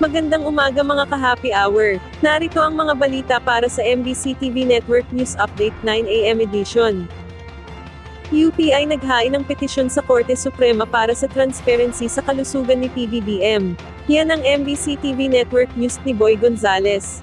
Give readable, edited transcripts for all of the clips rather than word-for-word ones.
Magandang umaga mga ka-happy hour. Narito ang mga balita para sa MBC TV Network News Update 9 AM edition. UP ay naghain ng petisyon sa Korte Suprema para sa transparency sa kalusugan ni PBBM. Yan ang MBC TV Network News ni Boy Gonzales.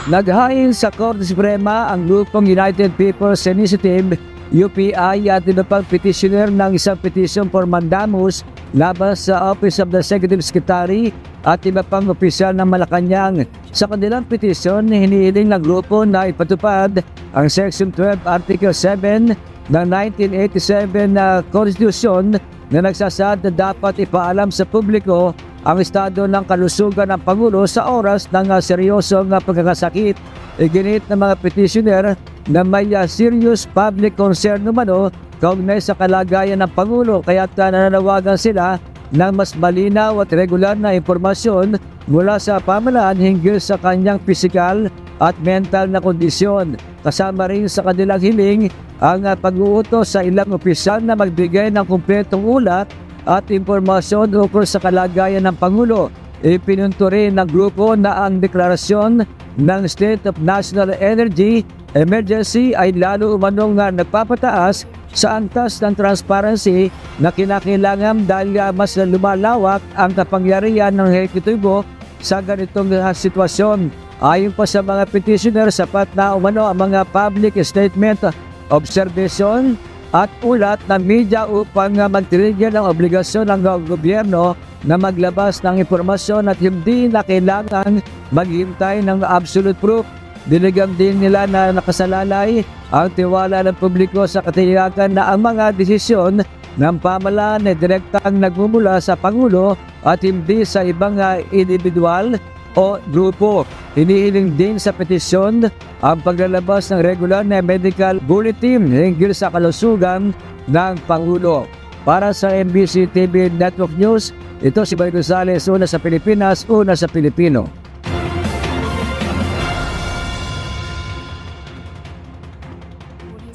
Naghain sa Korte Suprema ang grupong United People's Initiative, UPI, at iba pang petitioner ng isang petition for mandamus laban sa Office of the Executive Secretary at iba pang opisyal ng Malacanang. Sa kanilang petisyon, hinihiling ng grupo na ipatupad ang Section 12 Article 7 ng 1987 na Konstitusyon na nagsasaad na dapat ipaalam sa publiko ang estado ng kalusugan ng Pangulo sa oras ng seryosong pagkakasakit. Iginit ng mga petitioner na may serious public concern umano kaugnay sa kalagayan ng Pangulo, kaya't nananawagan sila ng mas malinaw at regular na impormasyon mula sa pamahalaan hinggil sa kanyang pisikal at mental na kondisyon. Kasama rin sa kanilang hiling ang pag-uutos sa ilang opisyal na magbigay ng kumpletong ulat at impormasyon ukol sa kalagayan ng Pangulo. Ipinunto rin ng grupo na ang deklarasyon ng State of National Energy Emergency ay lalo umanong nagpapataas sa antas ng transparency na kinakailangan dahil mas lumalawak ang kapangyarihan ng Ehekutibo sa ganitong sitwasyon. Ayon pa sa mga petitioner, sapat na umano ang mga public statement, observation at ulat ng media upang magtrigger ng obligasyon ng gobyerno na maglabas ng impormasyon at hindi na kailangan maghintay ng absolute proof. Dinigang din nila na nakasalalay ang tiwala ng publiko sa katiyakan na ang mga desisyon ng pamahalaan ay direktang nagmumula sa Pangulo at hindi sa ibang individual o grupo. Hinihiling din sa petisyon ang paglalabas ng regular na medical bulletin hinggil sa kalusugan ng Pangulo. Para sa MBC TV Network News, ito si Boy Gonzales, una sa Pilipinas, una sa Pilipino.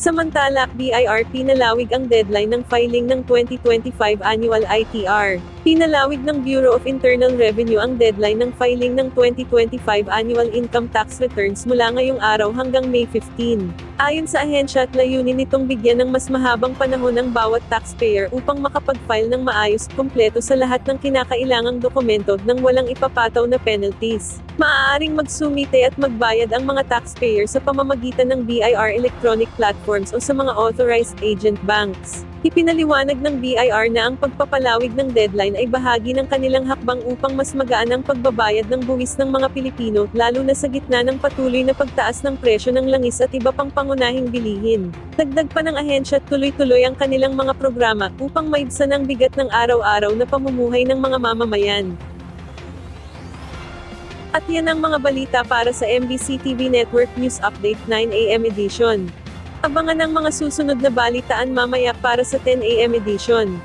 Samantala, BIR pinalawig ang deadline ng filing ng 2025 Annual ITR. Pinalawig ng Bureau of Internal Revenue ang deadline ng filing ng 2025 Annual Income Tax Returns mula ngayong araw hanggang May 15. Ayon sa ahensya, layunin nitong bigyan ng mas mahabang panahon ang bawat taxpayer upang makapag-file ng maayos at kumpleto sa lahat ng kinakailangang dokumento nang walang ipapataw na penalties. Maaaring magsumite at magbayad ang mga taxpayer sa pamamagitan ng BIR electronic platforms o sa mga authorized agent banks. Ipinaliwanag ng BIR na ang pagpapalawig ng deadline ay bahagi ng kanilang hakbang upang mas magaan ang pagbabayad ng buwis ng mga Pilipino, lalo na sa gitna ng patuloy na pagtaas ng presyo ng langis at iba pang pangunahing bilihin. Dagdag pa ng ahensya, tuloy-tuloy ang kanilang mga programa upang maibsan ang bigat ng araw-araw na pamumuhay ng mga mamamayan. At yan ang mga balita para sa MBC TV Network News Update 9 AM edition. Abangan ang mga susunod na balitaan mamaya para sa 10 AM edition.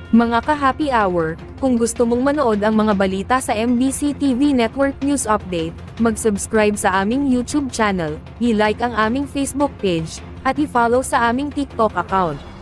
Mga ka-happy hour, kung gusto mong manood ang mga balita sa MBC TV Network News Update, mag-subscribe sa aming YouTube channel, i-like ang aming Facebook page, at i-follow sa aming TikTok account.